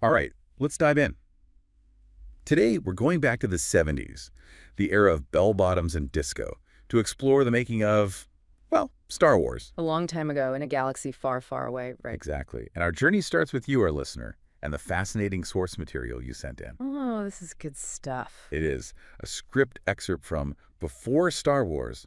All right, let's dive in. Today, we're going back to the 70s, the era of bell-bottoms and disco, to explore the making of, well, Star Wars. A long time ago in a galaxy far, far away, right? Exactly. And our journey starts with you, our listener, and the fascinating source material you sent in. Oh, this is good stuff. It is a script excerpt from Before Star Wars,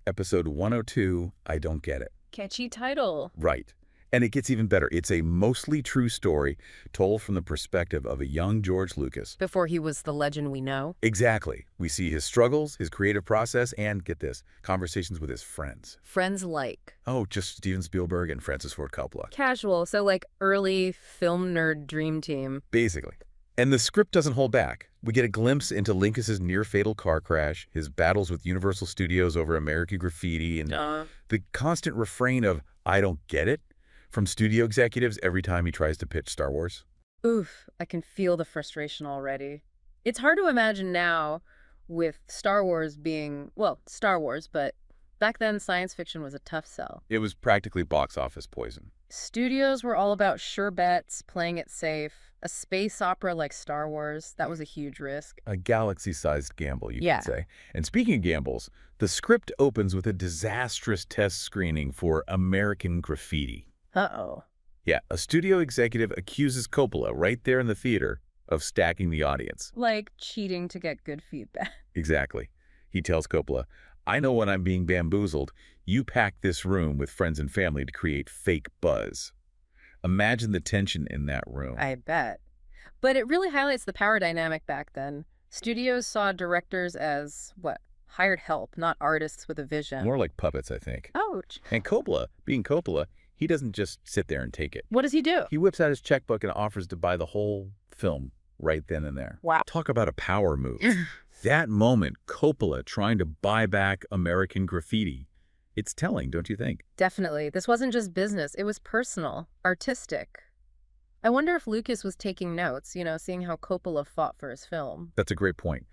episode 102, I Don't Get It. Catchy title. Right. And it gets even better. It's a mostly true story told from the perspective of a young George Lucas. Before he was the legend we know. Exactly. We see his struggles, his creative process, and, get this, conversations with his friends. Friends like. Oh, just Steven Spielberg and Francis Ford Coppola. Casual, so like early film nerd dream team. Basically. And the script doesn't hold back. We get a glimpse into Lucas's near-fatal car crash, his battles with Universal Studios over American Graffiti, and the constant refrain of, I don't get it, from studio executives every time he tries to pitch Star Wars. Oof, I can feel the frustration already. It's hard to imagine now with Star Wars being, well, Star Wars, but back then science fiction was a tough sell. It was practically box office poison. Studios were all about sure bets, playing it safe. A space opera like Star Wars, that was a huge risk. A galaxy-sized gamble, you Yeah. could say. And speaking of gambles, the script opens with a disastrous test screening for American Graffiti. Uh-oh. Yeah, a studio executive accuses Coppola right there in the theater of stacking the audience. Like cheating to get good feedback. Exactly. He tells Coppola, I know when I'm being bamboozled. You pack this room with friends and family to create fake buzz. Imagine the tension in that room. I bet. But it really highlights the power dynamic back then. Studios saw directors as, what, hired help, not artists with a vision. More like puppets, I think. Ouch. And Coppola, being Coppola, he doesn't just sit there and take it. What does he do? He whips out his checkbook and offers to buy the whole film right then and there. Wow. Talk about a power move. That moment, Coppola trying to buy back American Graffiti, it's telling, don't you think? Definitely. This wasn't just business. It was personal, artistic. I wonder if Lucas was taking notes, seeing how Coppola fought for his film. That's a great point.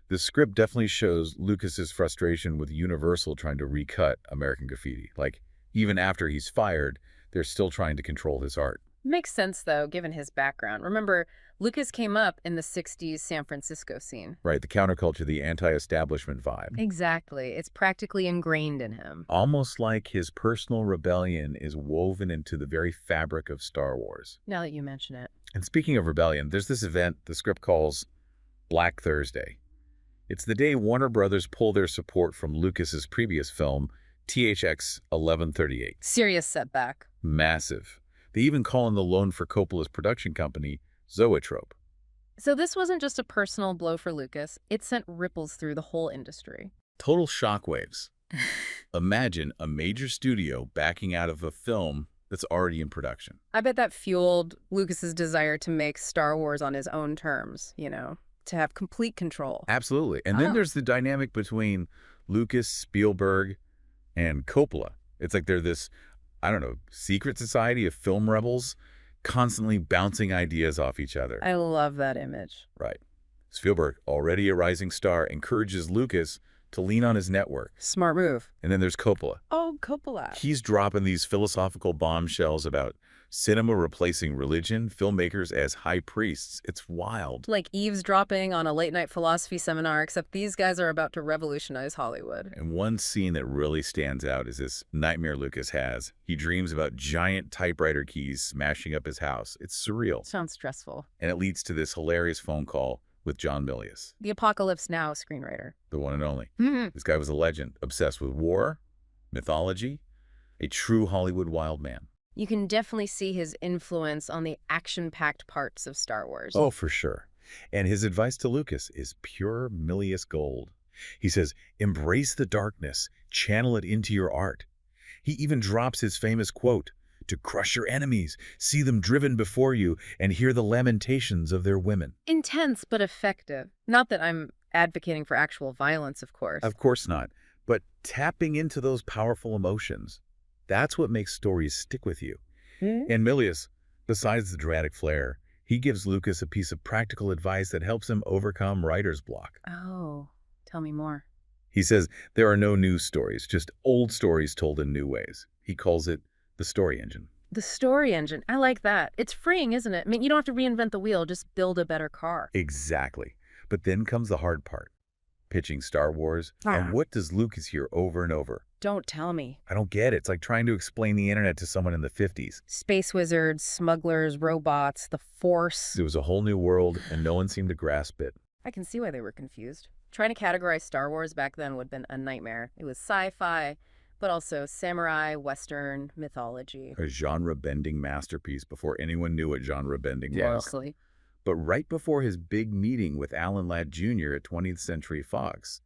The script definitely shows Lucas's frustration with Universal trying to recut American Graffiti. Like, even after he's fired, they're still trying to control his art. Makes sense, though, given his background. Remember, Lucas came up in the 60s San Francisco scene. Right, the counterculture, the anti-establishment vibe. Exactly. It's practically ingrained in him. Almost like his personal rebellion is woven into the very fabric of Star Wars. Now that you mention it. And speaking of rebellion, there's this event the script calls Black Thursday. It's the day Warner Brothers pull their support from Lucas's previous film, THX 1138. Serious setback. Massive. They even call in the loan for Coppola's production company, Zoetrope. So this wasn't just a personal blow for Lucas. It sent ripples through the whole industry. Total shockwaves. Imagine a major studio backing out of a film that's already in production. I bet that fueled Lucas's desire to make Star Wars on his own terms, to have complete control. Absolutely. And then there's the dynamic between Lucas, Spielberg, and Coppola. It's like they're this, I don't know, secret society of film rebels constantly bouncing ideas off each other. I love that image. Right. Spielberg, already a rising star, encourages Lucas to lean on his network. Smart move. And then there's Coppola. Oh, Coppola. He's dropping these philosophical bombshells about cinema replacing religion, filmmakers as high priests. It's wild. Like eavesdropping on a late-night philosophy seminar, except these guys are about to revolutionize Hollywood. And one scene that really stands out is this nightmare Lucas has. He dreams about giant typewriter keys smashing up his house. It's surreal. Sounds stressful. And it leads to this hilarious phone call with John Milius, The Apocalypse Now screenwriter. the one and only. Mm-hmm. This guy was a legend, obsessed with war, mythology, a true Hollywood wild man. You can definitely see his influence on the action-packed parts of Star Wars. Oh, for sure. And his advice to Lucas is pure Milius gold. He says, embrace the darkness, channel it into your art. He even drops his famous quote, to crush your enemies, see them driven before you, and hear the lamentations of their women. Intense but effective. Not that I'm advocating for actual violence, of course. Of course not. But tapping into those powerful emotions, that's what makes stories stick with you. And Milius, besides the dramatic flair, he gives Lucas a piece of practical advice that helps him overcome writer's block. Oh, tell me more. He says there are no new stories, just old stories told in new ways. He calls it the story engine. The story engine. I like that. It's freeing, isn't it? I mean, you don't have to reinvent the wheel, just build a better car. Exactly. But then comes the hard part. Pitching Star Wars. And what does Lucas hear over and over? Don't tell me. I don't get it. It's like trying to explain the internet to someone in the 50s. Space wizards, smugglers, robots, the Force. It was a whole new world, and no one seemed to grasp it. I can see why they were confused. Trying to categorize Star Wars back then would have been a nightmare. It was sci-fi, but also samurai, Western, mythology. A genre-bending masterpiece before anyone knew what genre-bending was. Seriously. But right before his big meeting with Alan Ladd Jr. at 20th Century Fox,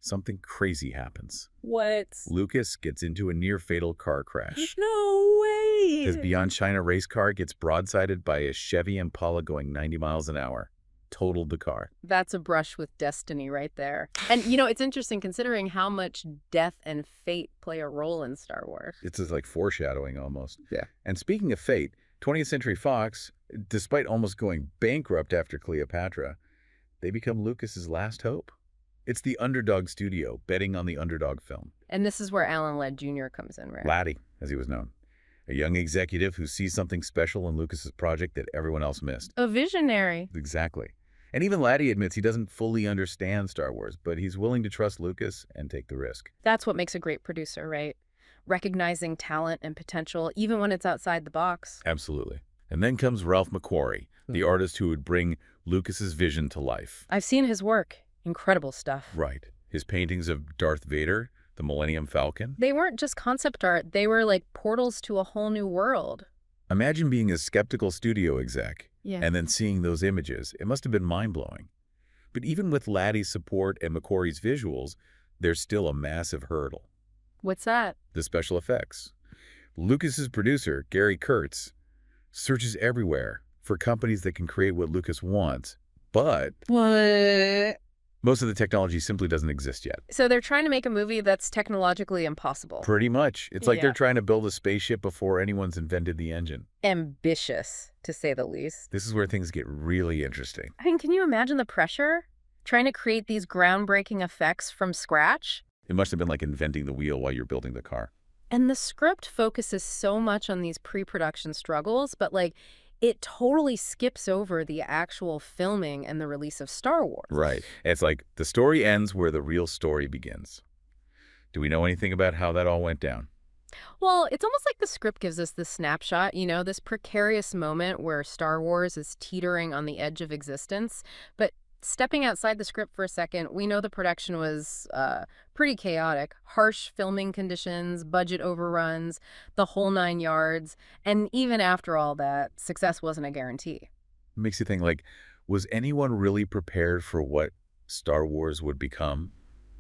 something crazy happens. What? Lucas gets into a near-fatal car crash. No way! His Beyond China race car gets broadsided by a Chevy Impala going 90 miles an hour. Totaled the car. That's a brush with destiny right there. And, you know, it's interesting considering how much death and fate play a role in Star Wars. It's just like foreshadowing almost. Yeah. And speaking of fate, 20th Century Fox, despite almost going bankrupt after Cleopatra, they become Lucas's last hope. It's the underdog studio betting on the underdog film. And this is where Alan Ladd Jr. comes in, right? Laddie, as he was known. A young executive who sees something special in Lucas's project that everyone else missed. A visionary. Exactly. And even Laddie admits he doesn't fully understand Star Wars, but he's willing to trust Lucas and take the risk. That's what makes a great producer, right? Recognizing talent and potential, even when it's outside the box. Absolutely. And then comes Ralph McQuarrie, the artist who would bring Lucas's vision to life. I've seen his work. Incredible stuff. Right. His paintings of Darth Vader, the Millennium Falcon. They weren't just concept art. They were like portals to a whole new world. Imagine being a skeptical studio exec Yeah. and then seeing those images. It must have been mind-blowing. But even with Laddie's support and McQuarrie's visuals, there's still a massive hurdle. What's that? The special effects. Lucas's producer, Gary Kurtz, searches everywhere for companies that can create what Lucas wants, but What? most of the technology simply doesn't exist yet. So they're trying to make a movie that's technologically impossible. Pretty much. It's like Yeah. they're trying to build a spaceship before anyone's invented the engine. Ambitious, to say the least. This is where things get really interesting. I mean, can you imagine the pressure? Trying to create these groundbreaking effects from scratch? It must have been like inventing the wheel while you're building the car. And the script focuses so much on these pre-production struggles, but like it totally skips over the actual filming and the release of Star Wars. Right. It's like the story ends where the real story begins. Do we know anything about how that all went down? Well, it's almost like the script gives us this snapshot, you know, this precarious moment where Star Wars is teetering on the edge of existence. But stepping outside the script for a second, we know the production was pretty chaotic. Harsh filming conditions, budget overruns, the whole 9 yards. And even after all that, success wasn't a guarantee. It makes you think, like, was anyone really prepared for what Star Wars would become?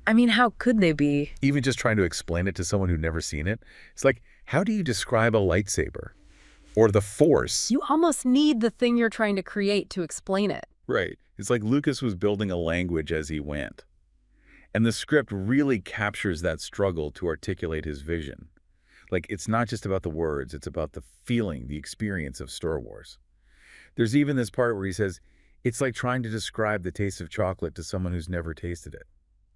I mean, how could they be? Even just trying to explain it to someone who'd never seen it. It's like, how do you describe a lightsaber? Or the Force? You almost need the thing you're trying to create to explain it. Right. It's like Lucas was building a language as he went. And the script really captures that struggle to articulate his vision. Like, it's not just about the words, it's about the feeling, the experience of Star Wars. There's even this part where he says, it's like trying to describe the taste of chocolate to someone who's never tasted it.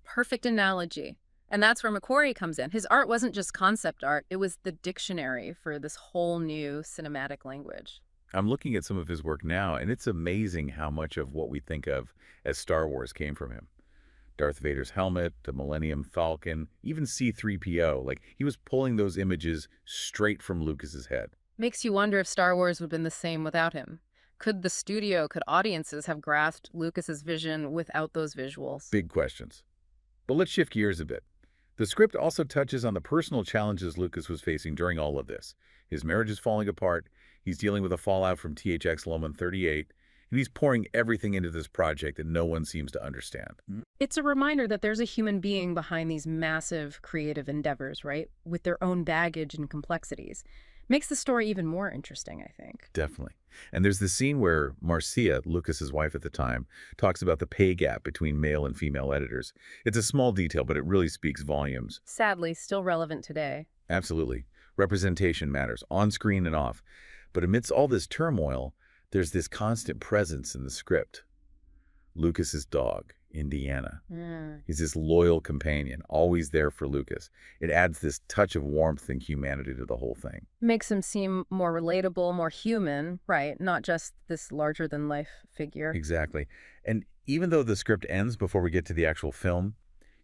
Perfect analogy. And that's where McQuarrie comes in. His art wasn't just concept art, it was the dictionary for this whole new cinematic language. I'm looking at some of his work now, and it's amazing how much of what we think of as Star Wars came from him. Darth Vader's helmet, the Millennium Falcon, even C-3PO. Like, he was pulling those images straight from Lucas's head. Makes you wonder if Star Wars would have been the same without him. Could the studio, could audiences have grasped Lucas's vision without those visuals? Big questions. But let's shift gears a bit. The script also touches on the personal challenges Lucas was facing during all of this. His marriage is falling apart, he's dealing with a fallout from THX Loman 38, and he's pouring everything into this project that no one seems to understand. It's a reminder that there's a human being behind these massive creative endeavors, right? With their own baggage and complexities. Makes the story even more interesting, I think. Definitely. And there's this scene where Marcia, Lucas's wife at the time, talks about the pay gap between male and female editors. It's a small detail, but it really speaks volumes. Sadly, still relevant today. Absolutely. Representation matters, on screen and off. But amidst all this turmoil, there's this constant presence in the script. Lucas's dog. Indiana. Mm. He's this loyal companion, always there for Lucas. It adds this touch of warmth and humanity to the whole thing. Makes him seem more relatable, more human, right? Not just this larger-than-life figure. Exactly. And even though the script ends before we get to the actual film,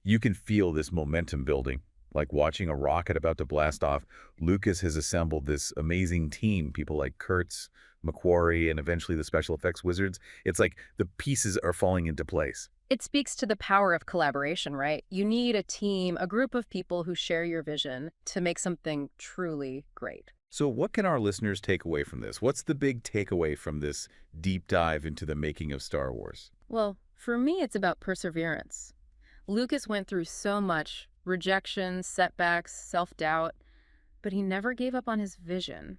you can feel this momentum building. Like watching a rocket about to blast off, Lucas has assembled this amazing team, people like Kurtz, McQuarrie, and eventually the special effects wizards. It's like the pieces are falling into place. It speaks to the power of collaboration, right? You need a team, a group of people who share your vision to make something truly great. So what can our listeners take away from this? What's the big takeaway from this deep dive into the making of Star Wars? Well, for me, it's about perseverance. Lucas went through so much: rejection, setbacks, self-doubt, but he never gave up on his vision.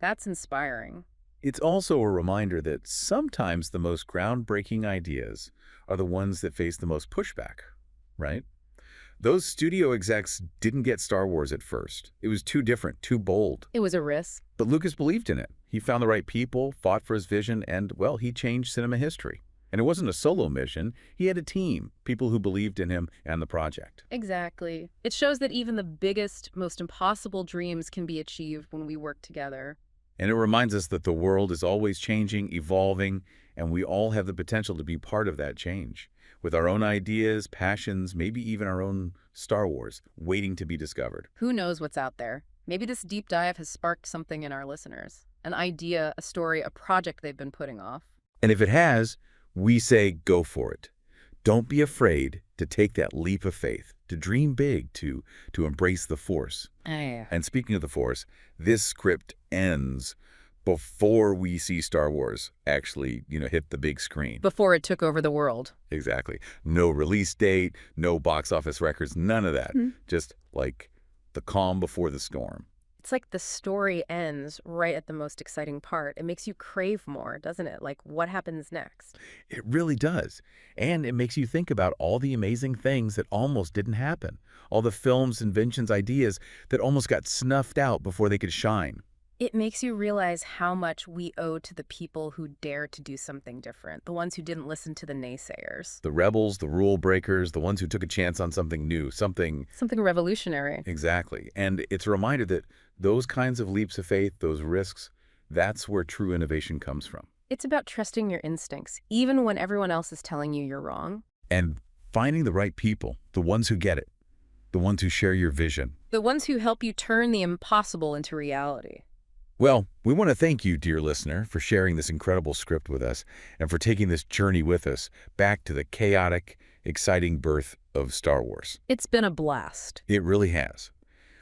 That's inspiring. It's also a reminder that sometimes the most groundbreaking ideas are the ones that face the most pushback, right? Those studio execs didn't get Star Wars at first. It was too different, too bold. It was a risk. But Lucas believed in it. He found the right people, fought for his vision, and, well, he changed cinema history. And it wasn't a solo mission. He had a team, people who believed in him and the project. Exactly. It shows that even the biggest, most impossible dreams can be achieved when we work together. And it reminds us that the world is always changing, evolving, and we all have the potential to be part of that change, with our own ideas, passions, maybe even our own Star Wars, waiting to be discovered. Who knows what's out there? Maybe this deep dive has sparked something in our listeners. An idea, a story, a project they've been putting off. And if it has, we say go for it. Don't be afraid to take that leap of faith, to dream big, to embrace the Force. And speaking of the Force, this script ends before we see Star Wars actually, hit the big screen. Before it took over the world. Exactly. No release date, no box office records, none of that. Just like the calm before the storm. It's like the story ends right at the most exciting part. It makes you crave more, doesn't it? Like, what happens next? It really does. And it makes you think about all the amazing things that almost didn't happen. All the films, inventions, ideas that almost got snuffed out before they could shine. It makes you realize how much we owe to the people who dare to do something different, the ones who didn't listen to the naysayers. The rebels, the rule breakers, the ones who took a chance on something new, something Revolutionary. Exactly. And it's a reminder that those kinds of leaps of faith, those risks, that's where true innovation comes from. It's about trusting your instincts, even when everyone else is telling you you're wrong. And finding the right people, the ones who get it, the ones who share your vision. The ones who help you turn the impossible into reality. Well, we want to thank you, dear listener, for sharing this incredible script with us and for taking this journey with us back to the chaotic, exciting birth of Star Wars. It's been a blast. It really has.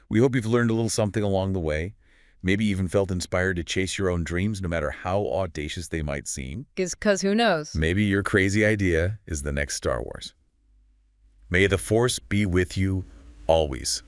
We hope you've learned a little something along the way, maybe even felt inspired to chase your own dreams no matter how audacious they might seem. Because who knows? Maybe your crazy idea is the next Star Wars. May the Force be with you always.